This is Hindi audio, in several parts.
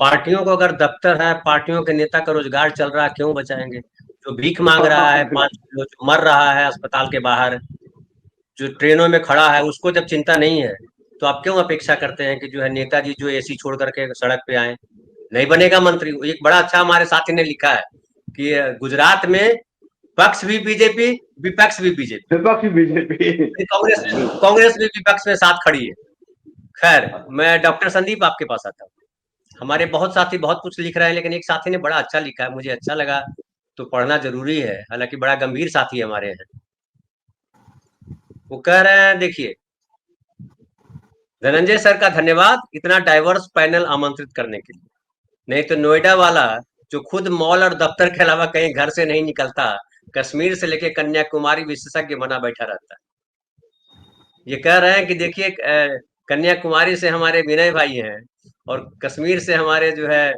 पार्टियों को अगर दफ्तर है, पार्टियों के नेता का रोजगार चल रहा है, क्यों बचाएंगे? जो भीख मांग रहा है, 5 किलो, जो मर रहा है अस्पताल के बाहर, जो ट्रेनों में खड़ा है, उसको जब चिंता नहीं है, तो आप क्यों अपेक्षा करते हैं कि जो है नेताजी जो एसी छोड़ करके सड़क पे आए? नहीं बनेगा मंत्री। एक बड़ा अच्छा हमारे साथी ने लिखा है कि गुजरात में पक्ष भी बीजेपी, विपक्ष भी बीजेपी, विपक्ष बीजेपी। कांग्रेस कांग्रेस भी विपक्ष में साथ खड़ी है। खैर, मैं डॉक्टर संदीप आपके पास आता हूँ। हमारे बहुत साथी बहुत कुछ लिख रहे हैं, लेकिन एक साथी ने बड़ा अच्छा लिखा है, मुझे अच्छा लगा, तो पढ़ना जरूरी है। हालांकि बड़ा गंभीर साथी हमारे हैं। वो कह रहे हैं, देखिए, धनंजय सर का धन्यवाद इतना डाइवर्स पैनल आमंत्रित करने के लिए। नहीं तो नोएडा वाला, जो खुद मॉल और दफ्तर के अलावा कहीं घर से नहीं निकलता, कश्मीर से लेके कन्याकुमारी विशेषज्ञ बना बैठा रहता है। ये कह रहे हैं कि देखिए, कन्याकुमारी से हमारे विनय भाई हैं, और कश्मीर से हमारे जो है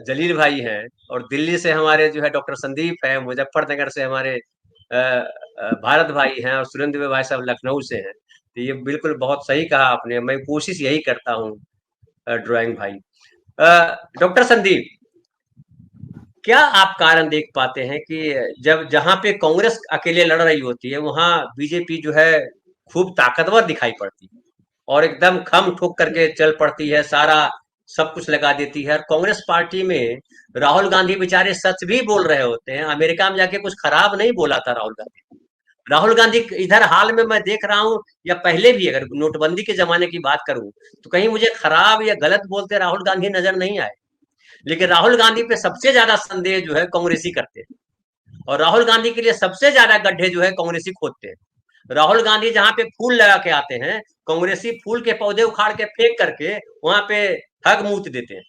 जलील भाई हैं, और दिल्ली से हमारे जो है डॉक्टर संदीप हैं, मुजफ्फरनगर से हमारे भारत भाई हैं, और सुरेंद्र भाई साहब लखनऊ से हैं। तो ये बिल्कुल बहुत सही कहा आपने। मैं कोशिश यही करता हूँ ड्राइंग भाई। डॉक्टर संदीप, क्या आप कारण देख पाते हैं कि जब जहां पे कांग्रेस अकेले लड़ रही होती है, वहां बीजेपी जो है खूब ताकतवर दिखाई पड़ती है, और एकदम खम ठोक करके चल पड़ती है, सारा सब कुछ लगा देती है। और कांग्रेस पार्टी में राहुल गांधी बेचारे सच भी बोल रहे होते हैं। अमेरिका में जाके कुछ खराब नहीं बोला था राहुल गांधी। राहुल गांधी इधर हाल में मैं देख रहा हूं, या पहले भी अगर नोटबंदी के जमाने की बात करूं, तो कहीं मुझे खराब या गलत बोलते राहुल गांधी नजर नहीं आए। लेकिन राहुल गांधी पे सबसे ज्यादा संदेह जो है कांग्रेसी करते हैं, और राहुल गांधी के लिए सबसे ज्यादा गड्ढे जो है कांग्रेसी खोदते हैं। राहुल गांधी जहां पे फूल लगा के आते हैं, कांग्रेसी फूल के पौधे उखाड़ के फेंक करके वहां पे हग मूत देते हैं।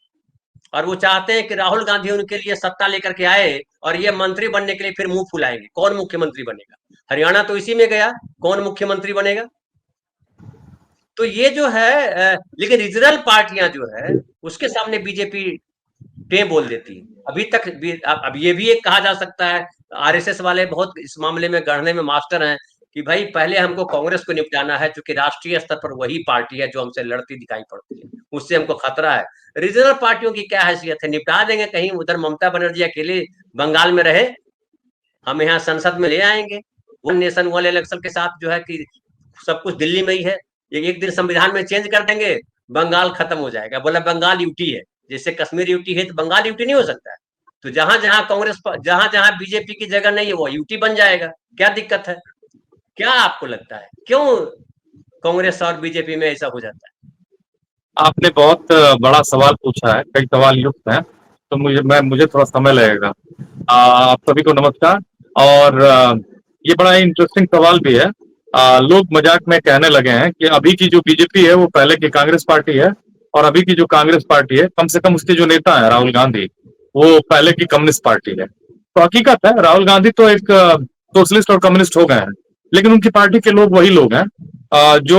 और वो चाहते हैं कि राहुल गांधी उनके लिए सत्ता लेकर के आए, और ये मंत्री बनने के लिए फिर मुंह फुलाएंगे। कौन मुख्यमंत्री बनेगा? हरियाणा तो इसी में गया, कौन मुख्यमंत्री बनेगा? तो ये जो है लेकिन रीजनल पार्टियां जो है, उसके सामने बीजेपी टे बोल देती है। अभी तक भी, अब ये भी एक कहा जा सकता है, आरएसएस वाले बहुत इस मामले में गढ़ने में मास्टर हैं, कि भाई पहले हमको कांग्रेस को निपटाना है, क्योंकि राष्ट्रीय स्तर पर वही पार्टी है जो हमसे लड़ती दिखाई पड़ती है, उससे हमको खतरा है। रीजनल पार्टियों की क्या हैसियत है? निपटा देंगे। कहीं उधर ममता बनर्जी अकेले बंगाल में रहे, हम यहाँ संसद में ले आएंगे। वन नेशन वन इलेक्शन के साथ जो है कि सब कुछ दिल्ली में ही है, एक दिन संविधान में चेंज कर देंगे, बंगाल खत्म हो जाएगा। बोला बंगाल यूटी है, जैसे कश्मीर यूटी है, तो बंगाल यूटी नहीं हो सकता है। तो जहां जहां कांग्रेस, जहां जहां बीजेपी की जगह नहीं है, वो यूटी बन जाएगा। क्या दिक्कत है? क्या आपको लगता है क्यों कांग्रेस और बीजेपी में ऐसा हो जाता है? आपने बहुत बड़ा सवाल पूछा है, कई सवाल युक्त हैं, तो मुझे थोड़ा समय लगेगा। आप सभी को नमस्कार। और ये बड़ा इंटरेस्टिंग सवाल भी है। लोग मजाक में कहने लगे हैं कि अभी की जो बीजेपी है वो पहले की कांग्रेस पार्टी है, और अभी की जो कांग्रेस पार्टी है, कम से कम उसके जो नेता है राहुल गांधी, वो पहले की कम्युनिस्ट पार्टी है। तो हकीकत है, राहुल गांधी तो एक सोशलिस्ट और कम्युनिस्ट हो गए हैं, लेकिन उनकी पार्टी के लोग वही लोग हैं जो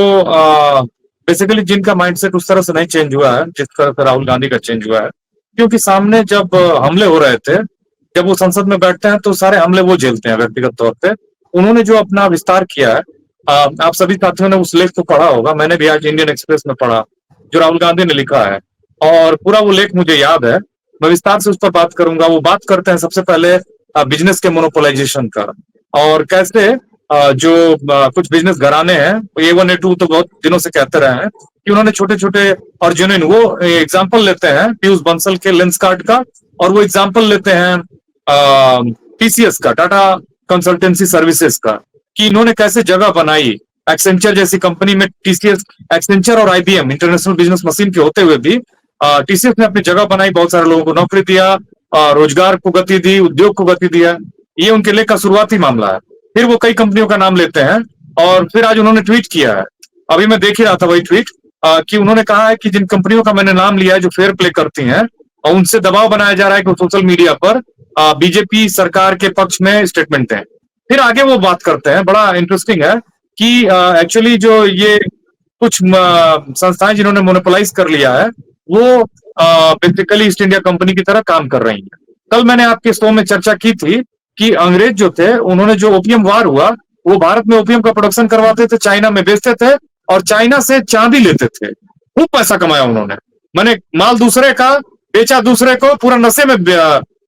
बेसिकली जिनका माइंडसेट उस तरह से नहीं चेंज हुआ है जिस तरह से राहुल गांधी का चेंज हुआ है। क्योंकि सामने जब हमले हो रहे थे, जब वो संसद में बैठते हैं तो सारे हमले वो झेलते हैं व्यक्तिगत तौर पे। उन्होंने जो अपना विस्तार किया है, आप सभी साथियों ने उस लेख को पढ़ा होगा, मैंने भी आज इंडियन एक्सप्रेस में पढ़ा, जो राहुल गांधी ने लिखा है, और पूरा वो लेख मुझे याद है। मैं विस्तार से उस पर बात करूंगा। वो बात करते हैं सबसे पहले बिजनेस के मोनोपोलाइजेशन का, और कैसे जो कुछ बिजनेस घराने हैं, A1 A2 तो बहुत दिनों से कहते रहे हैं कि उन्होंने छोटे छोटे और जेन्युइन, वो एग्जाम्पल लेते हैं पीयूष बंसल के लेंसकार्ट का, और वो एग्जाम्पल लेते हैं TCS का, टाटा कंसल्टेंसी सर्विसेज का, कि इन्होंने कैसे जगह बनाई। एक्सेंचर जैसी कंपनी में TCS, एक्सेंचर और IBM इंटरनेशनल बिजनेस मशीन के होते हुए भी TCS ने अपनी जगह बनाई, बहुत सारे लोगों को नौकरी दिया, रोजगार को गति दी, उद्योग को गति दिया। ये उनके लेख का शुरुआती मामला है। फिर वो कई कंपनियों का नाम लेते हैं, और फिर आज उन्होंने ट्वीट किया है, अभी मैं देख ही रहा था वही ट्वीट, कि उन्होंने कहा है कि जिन कंपनियों का मैंने नाम लिया है जो फेयर प्ले करती हैं, और उनसे दबाव बनाया जा रहा है कि सोशल मीडिया पर बीजेपी सरकार के पक्ष में स्टेटमेंट दें। फिर आगे वो बात करते हैं, बड़ा इंटरेस्टिंग है कि एक्चुअली जो ये कुछ संस्थाएं जिन्होंने मोनोपोलाइज कर लिया है, वो बेसिकली ईस्ट इंडिया कंपनी की तरह काम कर रही है। कल मैंने आपके शो में चर्चा की थी कि अंग्रेज जो थे, उन्होंने जो ओपियम वार हुआ, वो भारत में ओपियम का प्रोडक्शन करवाते थे, चाइना में बेचते थे, और चाइना से चांदी लेते थे। खूब पैसा कमाया उन्होंने। मैंने माल दूसरे का बेचा दूसरे को, पूरा नशे में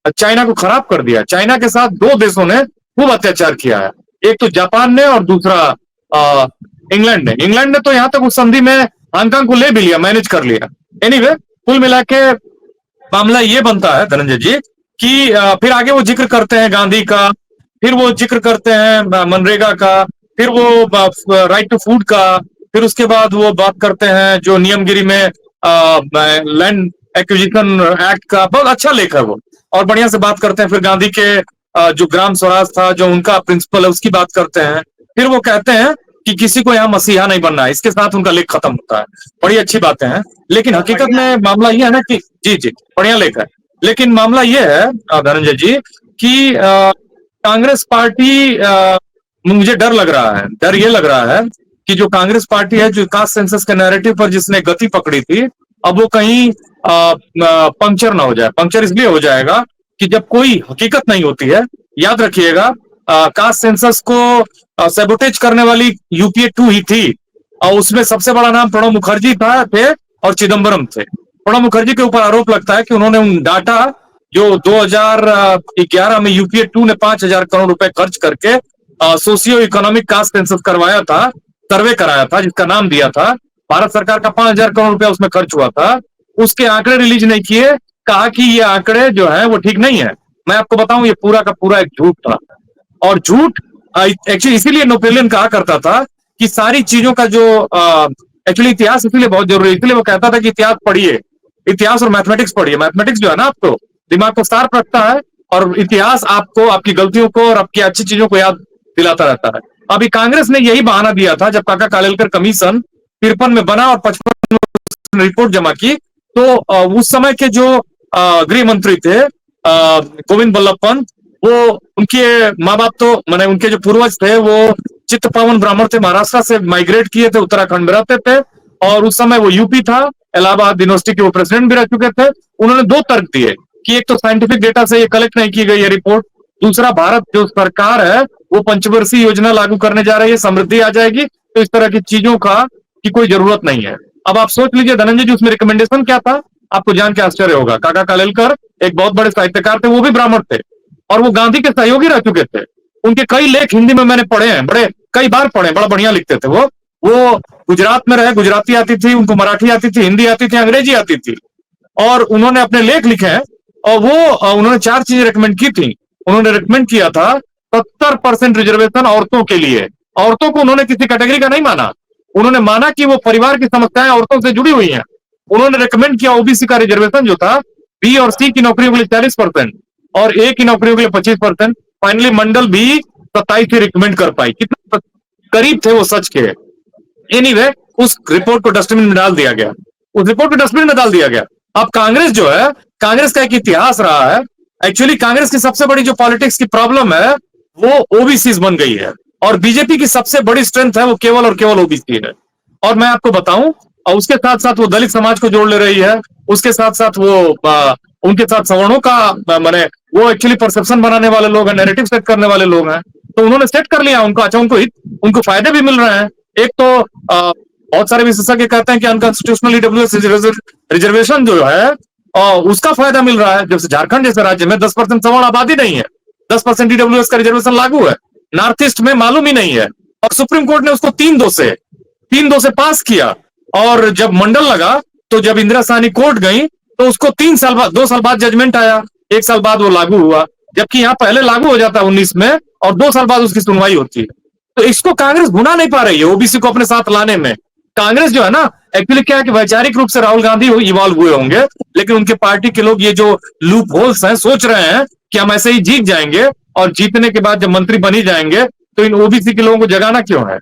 चाइना को खराब कर दिया। चाइना के साथ दो देशों ने खूब अत्याचार किया है, एक तो जापान ने और दूसरा इंग्लैंड ने। इंग्लैंड ने तो यहां तक उस संधि में हांगकांग को ले भी लिया, मैनेज कर लिया। एनीवे, कुल मिला के मामला ये बनता है धनंजय जी कि फिर आगे वो जिक्र करते हैं गांधी का, फिर वो जिक्र करते हैं मनरेगा का, फिर वो राइट टू फूड का, फिर उसके बाद वो बात करते हैं जो नियमगिरी में लैंड एक्विजिशन एक्ट का। बहुत अच्छा लेख है वो, और बढ़िया से बात करते हैं। फिर गांधी के जो ग्राम स्वराज था, जो उनका प्रिंसिपल है, उसकी बात करते हैं। फिर वो कहते हैं कि किसी को यहाँ मसीहा नहीं बनना है, इसके साथ उनका लेख खत्म होता है। बड़ी अच्छी बातें हैं, लेकिन हकीकत में मामला ये है ना कि जी जी बढ़िया लेख है, लेकिन मामला ये है धनंजय जी कि कांग्रेस पार्टी, मुझे डर लग रहा है, डर ये लग रहा है कि जो कांग्रेस पार्टी है, जो कास्ट सेंसस के नैरेटिव पर जिसने गति पकड़ी थी, अब वो कहीं पंक्चर ना हो जाए। पंक्चर इसलिए हो जाएगा कि जब कोई हकीकत नहीं होती है, याद रखिएगा कास्ट सेंसस को सैबोटेज करने वाली यूपीए 2 ही थी, और उसमें सबसे बड़ा नाम प्रणब मुखर्जी थे और चिदम्बरम थे। प्रणब मुखर्जी के ऊपर आरोप लगता है कि उन्होंने उन डाटा जो 2011 में यूपीए 2 ने 5,000 करोड़ रुपए खर्च करके सोशियो इकोनॉमिक कास्ट सेंसस करवाया था, सर्वे कराया था, जिसका नाम दिया था, भारत सरकार का 5,000 करोड़ रुपया उसमें खर्च हुआ था, उसके आंकड़े रिलीज नहीं किए। कहा कि ये आंकड़े जो है वो ठीक नहीं है। मैं आपको बताऊं, ये पूरा का पूरा एक झूठ था। और झूठ एक्चुअली इसीलिए नेपोलियन कहा करता था कि सारी चीजों का जो एक्चुअली इतिहास इसीलिए बहुत जरूरी है, इसलिए वो कहता था कि इतिहास पढ़िए, इतिहास और मैथमेटिक्स पढ़िए। मैथमेटिक्स जो है ना, आपको दिमाग को शार्प रखता है, और इतिहास आपको आपकी गलतियों को और आपकी अच्छी चीजों को याद दिलाता रहता है। अभी कांग्रेस ने यही बहाना दिया था जब काका कालेलकर कमीशन 53 में बना और 55 में रिपोर्ट जमा की, तो उस समय के जो गृह मंत्री थे गोविंद बल्लभ पंत, वो उनके माँ बाप तो माने उनके जो पूर्वज थे वो चित्तपावन ब्राह्मण थे, महाराष्ट्र से माइग्रेट किए थे, उत्तराखंड में रहते थे, और उस समय वो यूपी था, इलाहाबाद यूनिवर्सिटी के वो प्रेसिडेंट भी रह चुके थे। उन्होंने दो तर्क दिए कि एक तो साइंटिफिक डेटा से ये कलेक्ट नहीं की गई है रिपोर्ट, दूसरा भारत जो सरकार है वो पंचवर्षीय योजना लागू करने जा रही है, समृद्धि आ जाएगी, तो इस तरह की चीजों का की कोई जरूरत नहीं है। अब आप सोच लीजिए धनंजय जी, उसमें रिकमेंडेशन क्या था, आपको जान के आश्चर्य होगा। काका कालेलकर एक बहुत बड़े साहित्यकार थे, वो भी ब्राह्मण थे, और वो गांधी के सहयोगी रह चुके थे। उनके कई लेख हिंदी में मैंने पढ़े हैं, बड़े कई बार पढ़े, बड़ा बढ़िया लिखते थे वो गुजरात में रहे, गुजराती आती थी उनको, मराठी आती थी, हिंदी आती थी, अंग्रेजी आती थी, और उन्होंने अपने लेख लिखे हैं। और वो उन्होंने 4 चीजें रिकमेंड की थी। उन्होंने रिकमेंड किया था 70% रिजर्वेशन औरतों के लिए। औरतों को उन्होंने किसी कैटेगरी का नहीं माना, उन्होंने माना कि वो परिवार की समस्याएं औरतों से जुड़ी हुई हैं। उन्होंने रिकमेंड किया ओबीसी का रिजर्वेशन जो था बी और सी की नौकरियों के लिए 40% और ए की नौकरियों के लिए 25%। फाइनली मंडल भी 27 ही रिकमेंड कर पाई। कितना करीब थे वो सच के। एनीवे, उस रिपोर्ट को डस्टबिन में डाल दिया गया, उस रिपोर्ट को डस्टबिन में डाल दिया गया। अब कांग्रेस जो है, कांग्रेस का एक इतिहास रहा है। एक्चुअली कांग्रेस की सबसे बड़ी जो पॉलिटिक्स की प्रॉब्लम है वो ओबीसी बन गई है, और बीजेपी की सबसे बड़ी स्ट्रेंथ है वो केवल और केवल ओबीसी है। और मैं आपको बताऊं, और उसके साथ साथ वो दलित समाज को जोड़ ले रही है, उसके साथ साथ वो उनके साथ सवर्णों का माने वो एक्चुअली परसेप्शन बनाने वाले लोग हैं, नैरेटिव सेट करने वाले लोग हैं, तो उन्होंने सेट कर लिया उनको। अच्छा, उनको फायदे भी मिल रहे हैं। एक तो बहुत सारे विशेषज्ञ कहते हैं कि अनकॉन्स्टिट्यूशनल ईडब्ल्यूएस रिजर्वेशन जो है उसका फायदा मिल रहा है। जैसे झारखंड जैसे राज्य में 10% सवर्ण आबादी नहीं है, 10% ईडब्ल्यूएस का रिजर्वेशन लागू है, नॉर्थ ईस्ट में मालूम ही नहीं है, और सुप्रीम कोर्ट ने उसको 3-2 से पास किया। और जब मंडल लगा, तो जब इंदिरा साहनी कोर्ट गई, तो उसको 2 साल बाद जजमेंट आया, 1 साल बाद वो लागू हुआ, जबकि यहाँ पहले लागू हो जाता है 19 में, और 2 साल बाद उसकी सुनवाई होती है। तो इसको कांग्रेस भुना नहीं पा रही है ओबीसी को अपने साथ लाने में। कांग्रेस जो है ना, एक्चुअली क्या है कि वैचारिक रूप से राहुल गांधी इवॉल्व हुए होंगे, लेकिन उनके पार्टी के लोग ये जो लूप होल्स हैं सोच रहे हैं कि हम ऐसे ही जीत जाएंगे, और जीतने के बाद जब मंत्री बन ही जाएंगे तो इन ओबीसी के लोगों को जगाना क्यों है।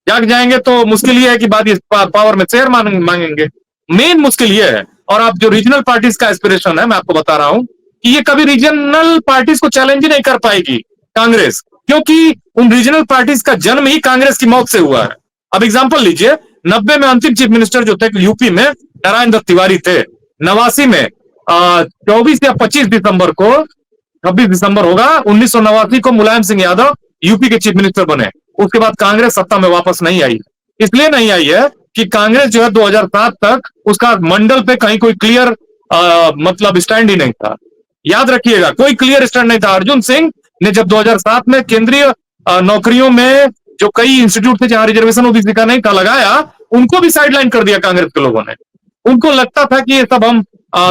जाग जाएंगे तो मुश्किल ये है कि बाद पावर में शेयर मांगेंगे। मेन मुश्किल ये है। और आप जो रीजनल पार्टीज का एस्पिरेशन है, मैं आपको बता रहा हूं कि ये कभी रीजनल पार्टीज को चैलेंज ही नहीं कर पाएगी कांग्रेस, क्योंकि उन रीजनल पार्टीज का जन्म ही कांग्रेस की मौत से हुआ है। अब एग्जांपल लीजिए, 90 में अंतिम चीफ मिनिस्टर जो थे यूपी में नारायण दत्त तिवारी थे। 89 में 24 या 25 दिसंबर को, 26 दिसंबर होगा 1989 को मुलायम सिंह यादव यूपी के चीफ मिनिस्टर बने। उसके बाद कांग्रेस सत्ता में वापस नहीं आई। इसलिए नहीं आई है कि कांग्रेस जो है 2007 तक उसका मंडल पे कहीं कोई क्लियर मतलब स्टैंड ही नहीं था। याद रखिएगा, कोई क्लियर स्टैंड नहीं था। अर्जुन सिंह ने जब 2007 में केंद्रीय नौकरियों में जो कई इंस्टीट्यूट थे जहां रिजर्वेशन ओबीसी का नहीं था लगाया, उनको भी साइडलाइन कर दिया कांग्रेस के लोगों ने। उनको लगता था कि ये सब हम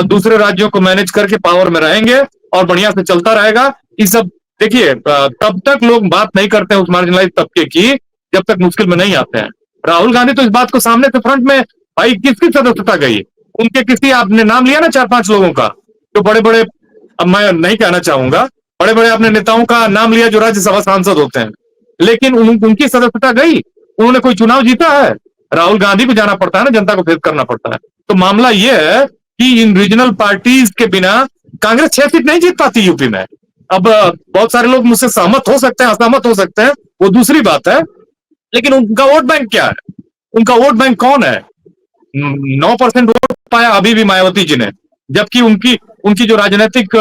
दूसरे राज्यों को मैनेज करके पावर में रहेंगे और बढ़िया से चलता रहेगा। ये सब देखिए, तब तक लोग बात नहीं करते हैं उस मार्जिनलाइज तबके की जब तक मुश्किल में नहीं आते हैं। राहुल गांधी तो इस बात को सामने से फ्रंट में, भाई किसकी सदस्यता गई उनके, किसी आपने नाम लिया ना 4-5 लोगों का जो बड़े बड़े, अब मैं नहीं कहना चाहूंगा, बड़े बड़े आपने नेताओं का नाम लिया जो राज्यसभा सांसद होते हैं, लेकिन उनकी सदस्यता गई? उन्होंने कोई चुनाव जीता है? राहुल गांधी को जाना पड़ता है ना, जनता को फेस करना पड़ता है। तो मामला यह है कि इन रीजनल पार्टीज के बिना कांग्रेस 6 सीट नहीं जीत पाती यूपी में। अब बहुत सारे लोग मुझसे सहमत हो सकते हैं, असहमत हो सकते हैं, वो दूसरी बात है, लेकिन उनका वोट बैंक क्या है? उनका वोट बैंक कौन है? 9% वोट पाया अभी भी मायावती जी ने, जबकि उनकी उनकी जो राजनीतिक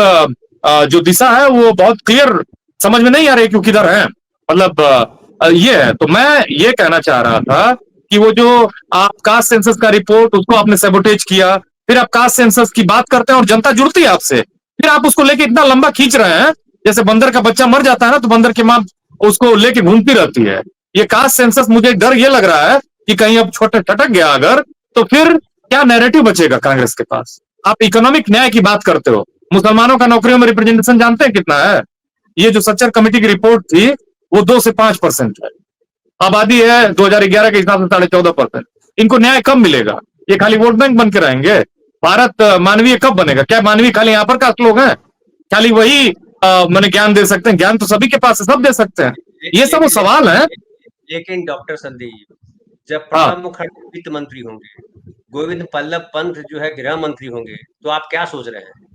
जो दिशा है वो बहुत क्लियर समझ में नहीं आ रही कि किधर है। मतलब ये है। तो मैं ये कहना चाह रहा था कि वो जो आप कास्ट सेंसस का रिपोर्ट उसको आपने सैबोटेज किया, फिर आप कास्ट सेंसस की बात करते हैं और जनता जुड़ती है आपसे, फिर आप उसको लेके इतना लंबा खींच रहे हैं जैसे बंदर का बच्चा मर जाता है ना तो बंदर की मां उसको लेके घूमती रहती है। ये कास्ट सेंसस, मुझे डर ये लग रहा है कि कहीं अब छोटे ठटक गया अगर, तो फिर क्या नैरेटिव बचेगा कांग्रेस के पास? आप इकोनॉमिक न्याय की बात करते हो, मुसलमानों का नौकरियों में रिप्रेजेंटेशन जानते हैं कितना है? ये जो सच्चर कमेटी की रिपोर्ट थी वो 2 से 5% है। आबादी है 2011 के हिसाब से 14.5%। इनको न्याय कब मिलेगा? ये खाली वोट बैंक बन के रहेंगे? भारत मानवीय कब बनेगा? क्या मानवीय खाली यहाँ पर कास्ट लोग हैं? खाली वही मैंने ज्ञान दे सकते हैं? ज्ञान तो सभी के पास है, सब दे सकते हैं। ये सब वो सवाल है। लेकिन डॉक्टर संदीप, जब हाँ, प्रणब मुखर्जी वित्त मंत्री होंगे, गोविंद बल्लभ पंत जो है गृह मंत्री होंगे, तो आप क्या सोच रहे हैं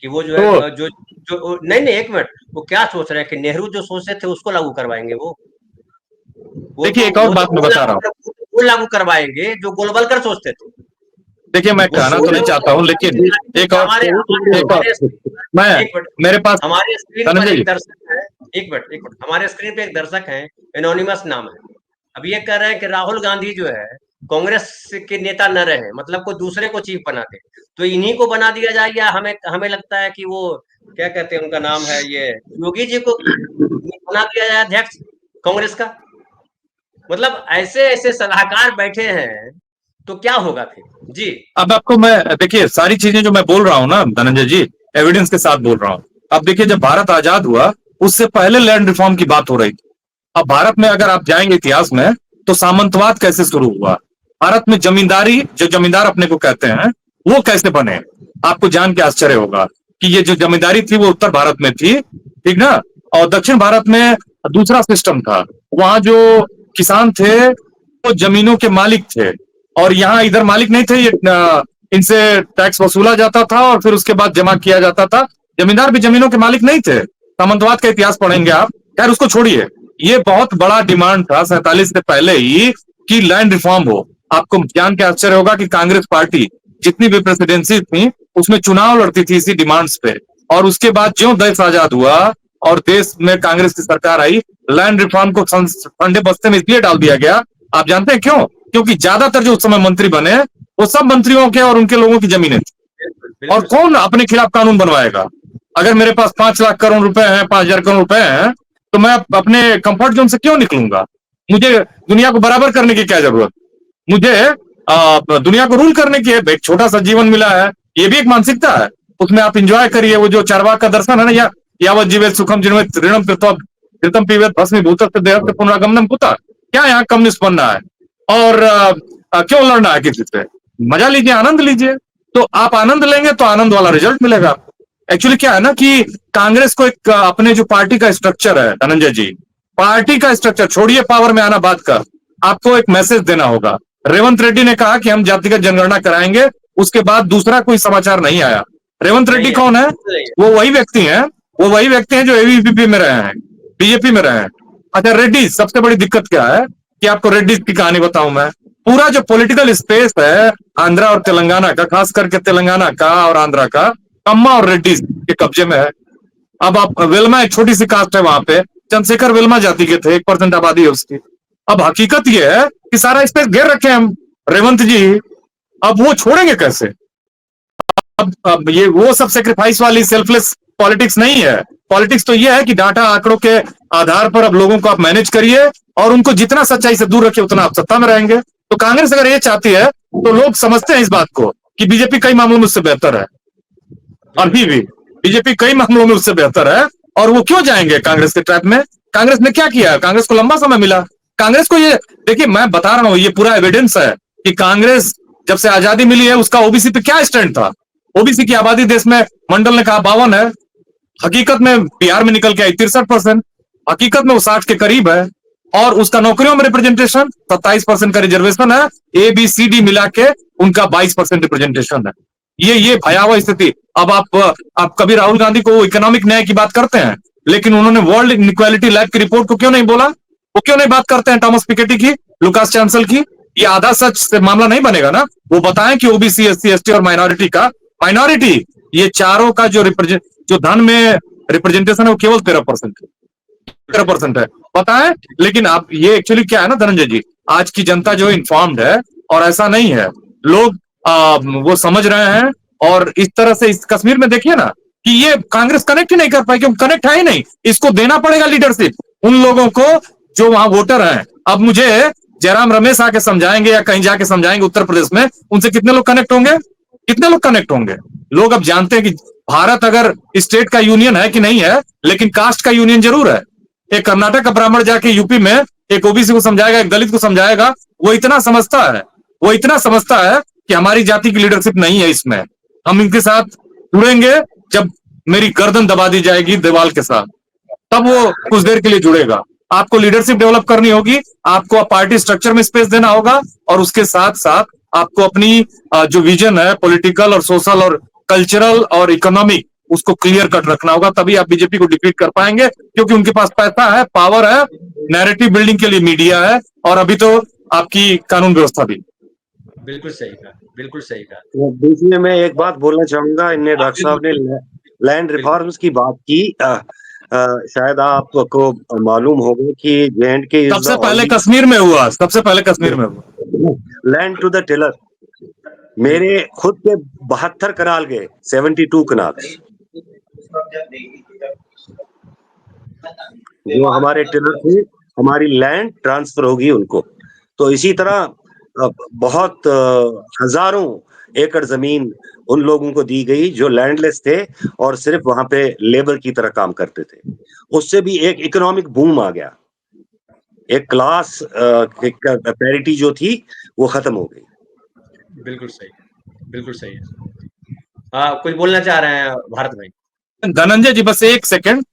कि वो जो है तो जो नहीं नहीं, एक मिनट, वो क्या सोच रहे हैं कि नेहरू जो सोचते थे उसको लागू करवाएंगे? देखिए, एक और बात मैं बता रहा हूँ। वो लागू करवाएंगे जो गोलवलकर सोचते थे। देखिए, मैं वो कहना तो नहीं चाहता हूँ, लेकिन एक और हमारे हमारे एक और हमारे मैं एक मिनट, मेरे पास हमारे स्क्रीन पर धनंजय जी, एक दर्शक है, एक मिनट, हमारे स्क्रीन पे एक दर्शक है, एनोनिमस नाम है। अब ये कह रहे हैं कि राहुल गांधी जो है कांग्रेस के नेता न रहे, मतलब कोई दूसरे को चीफ बना दे, तो इन्हीं को बना दिया जाए, या हमें हमें लगता है कि वो क्या कहते हैं, उनका नाम है ये योगी जी को बना दिया जाए अध्यक्ष कांग्रेस का? मतलब ऐसे ऐसे सलाहकार बैठे हैं, तो क्या होगा फिर? जी। अब आपको मैं देखिए, सारी चीजें जो मैं बोल रहा हूँ ना धनंजय जी, एविडेंस के साथ बोल रहा हूँ। अब देखिए, जब भारत आजाद हुआ उससे पहले लैंड रिफॉर्म की बात हो रही थी। अब भारत में अगर आप जाएंगे इतिहास में तो सामंतवाद कैसे शुरू हुआ, भारत में जमींदारी, जो जमींदार अपने को कहते हैं, वो कैसे बने, आपको जान के आश्चर्य होगा कि ये जो जमींदारी थी वो उत्तर भारत में थी, ठीक ना, और दक्षिण भारत में दूसरा सिस्टम था। वहां जो किसान थे वो जमीनों के मालिक थे, और यहाँ इधर मालिक नहीं थे, ये इनसे टैक्स वसूला जाता था और फिर उसके बाद जमा किया जाता था। जमींदार भी जमीनों के मालिक नहीं थे। सामंतवाद का इतिहास पढ़ेंगे आप, खैर उसको छोड़िए। ये बहुत बड़ा डिमांड था 47 से पहले ही कि लैंड रिफॉर्म हो। आपको जान के आश्चर्य होगा कि कांग्रेस पार्टी जितनी भी प्रेसिडेंसी थी उसमें चुनाव लड़ती थी इसी डिमांड्स पे, और उसके बाद ज्यों देश आजाद हुआ और देश में कांग्रेस की सरकार आई, लैंड रिफॉर्म को ठंडे बस्ते में इसलिए डाल दिया गया। आप जानते हैं क्यों? क्योंकि ज्यादातर जो उस समय मंत्री बने वो सब मंत्रियों के और उनके लोगों की जमीनें थी। और कौन अपने खिलाफ कानून बनवाएगा? अगर मेरे पास 5 लाख करोड़ रुपए हैं, 5,000 करोड़ रुपए हैं, तो मैं अपने कंफर्ट जोन से क्यों निकलूंगा? मुझे दुनिया को बराबर करने की क्या जरूरत? मुझे दुनिया को रूल करने की है। एक छोटा सा जीवन मिला है, ये भी एक मानसिकता है, उसमें आप इंजॉय करिए। वो जो चारवाक का दर्शन है ना, या यावत जीवेत सुखम जिनमें ऋणम कृतम पीवेत भस्मीभूत देह पुनरागमनम कुतः, क्या यहाँ कम्युनिस्ट बनना है और क्यों लड़ना है किसी से? मजा लीजिए, आनंद लीजिए। तो आप आनंद लेंगे तो आनंद वाला रिजल्ट मिलेगा। एक्चुअली क्या है ना कि कांग्रेस को एक अपने जो पार्टी का स्ट्रक्चर है धनंजय जी, पार्टी का स्ट्रक्चर छोड़िए, पावर में आना बात का, आपको एक मैसेज देना होगा। रेवंत रेड्डी ने कहा कि हम जातिगत जनगणना कराएंगे, उसके बाद दूसरा कोई समाचार नहीं आया। रेवंत रेड्डी कौन है? वो वही व्यक्ति हैं, वो वही व्यक्ति हैं जो एबीवीपी में रहे हैं, बीजेपी में रहे हैं। अच्छा, रेड्डी, सबसे बड़ी दिक्कत क्या है कि आपको रेड्डी की कहानी बताऊं मैं। पूरा जो पॉलिटिकल स्पेस है आंध्रा और तेलंगाना का, खास करके तेलंगाना का और आंध्रा का, अम्मा और रेड्डी के कब्जे में है। अब आप वेलमा, एक छोटी सी कास्ट है वहां पे, चंद्रशेखर वेलमा जाति के थे, 1% आबादी है उसकी। अब हकीकत यह है कि सारा स्पेस घेर रखे हम, रेवंत जी अब वो छोड़ेंगे कैसे? अब ये वो सब सेक्रीफाइस वाली सेल्फलेस पॉलिटिक्स नहीं है। पॉलिटिक्स तो ये है कि डाटा आंकड़ों के आधार पर अब लोगों को आप मैनेज करिए और उनको जितना सच्चाई से दूर रखिए उतना आप सत्ता में रहेंगे। तो कांग्रेस अगर ये चाहती है तो लोग समझते हैं इस बात को कि बीजेपी कई मामलों में उससे बेहतर है, अभी भी बीजेपी कई मामलों में उससे बेहतर है। और वो क्यों जाएंगे कांग्रेस के ट्रैप में? कांग्रेस ने क्या किया? कांग्रेस को लंबा समय मिला। कांग्रेस को ये देखिए, मैं बता रहा हूं, ये पूरा एविडेंस है कि कांग्रेस जब से आजादी मिली है उसका ओबीसी पे क्या स्टैंड था। ओबीसी की आबादी देश में मंडल ने कहा 52 है, हकीकत में बिहार में निकल के आई 63%, हकीकत में वो 60 के करीब है। और उसका नौकरियों में रिप्रेजेंटेशन 27% का रिजर्वेशन है, ए बी सी डी मिला के उनका 22% रिप्रेजेंटेशन है। ये भयावह स्थिति। अब आप कभी राहुल गांधी को इकोनॉमिक न्याय की बात करते हैं, लेकिन उन्होंने वर्ल्ड इनइक्वालिटी लैब की रिपोर्ट को क्यों नहीं बोला? वो क्यों नहीं बात करते हैं टॉमस पिकेटी की, लुकास चांसल की? ये आधा सच से मामला नहीं बनेगा ना। वो बताएं कि ओबीसी, एससी, एसटी और माइनॉरिटी ये चारों का जो धन में रिप्रेजेंटेशन है वो केवल 13% है, पता है। लेकिन आप ये एक्चुअली क्या है ना धनंजय जी, आज की जनता जो इन्फॉर्म्ड है और ऐसा नहीं है, लोग वो समझ रहे हैं। और इस तरह से इस कश्मीर में देखिए ना कि ये कांग्रेस कनेक्ट ही नहीं कर पाई, क्योंकि कनेक्ट है ही नहीं। इसको देना पड़ेगा लीडरशिप उन लोगों को जो वहां वोटर हैं। अब मुझे जयराम रमेश आके समझाएंगे या कहीं जाके समझाएंगे उत्तर प्रदेश में, उनसे कितने लोग कनेक्ट होंगे? कितने लोग कनेक्ट होंगे? लोग अब जानते हैं कि भारत अगर स्टेट का यूनियन है कि नहीं है, लेकिन कास्ट का यूनियन जरूर है। एक कर्नाटक का ब्राह्मण जाके यूपी में एक ओबीसी को समझाएगा, एक दलित को समझाएगा, वो इतना समझता है कि हमारी जाति की लीडरशिप नहीं है इसमें, हम इनके साथ जुड़ेंगे जब मेरी गर्दन दबा दी जाएगी दीवार के साथ, तब वो कुछ देर के लिए जुड़ेगा। आपको लीडरशिप डेवलप करनी होगी, आपको पार्टी स्ट्रक्चर में स्पेस देना होगा, और उसके साथ साथ आपको अपनी जो विजन है पॉलिटिकल और सोशल और कल्चरल और इकोनॉमिक, उसको क्लियर कट रखना होगा। तभी आप बीजेपी को डिफीट कर पाएंगे, क्योंकि उनके पास पैसा है, पावर है, नैरेटिव बिल्डिंग के लिए मीडिया है, और अभी तो आपकी कानून व्यवस्था भी। बिल्कुल सही कहा, बिल्कुल सही कहा। बीच में मैं एक बात बोलना चाहूंगा। इनने डॉक्टर साहब ने लैंड रिफॉर्म्स की बात की। शायद आपको मालूम होगा कि जे के सबसे पहले कश्मीर में हुआ, लैंड टू द टिलर। मेरे खुद के 72 कनाल गए, 72 कनाल जो हमारे टिलर थे, हमारी लैंड ट्रांसफर होगी उनको। तो इसी तरह बहुत हजारों एकड़ जमीन उन लोगों को दी गई जो लैंडलेस थे और सिर्फ वहां पे लेबर की तरह काम करते थे। उससे भी एक इकोनॉमिक बूम आ गया, एक क्लास पैरिटी जो थी वो खत्म हो गई। बिल्कुल सही, बिल्कुल सही है। हाँ, कुछ बोलना चाह रहे हैं भारत भाई? धनंजय जी बस एक सेकंड,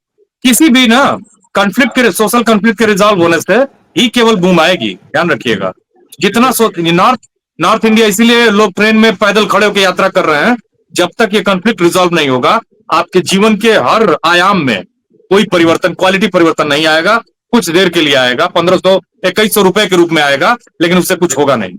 किसी भी ना कॉन्फ्लिक्ट के, सोशल कॉन्फ्लिक्ट के रिजॉल्व होने से ही केवल बूम आएगी, ध्यान रखिएगा। जितना नॉर्थ इंडिया, इसीलिए लोग ट्रेन में पैदल खड़े होकर यात्रा कर रहे हैं। जब तक ये कॉन्फ्लिक्ट रिजॉल्व नहीं होगा, आपके जीवन के हर आयाम में कोई परिवर्तन, क्वालिटी परिवर्तन नहीं आएगा। कुछ देर के लिए आएगा, 1500 2100 रुपए के रूप में आएगा, लेकिन उससे कुछ होगा नहीं।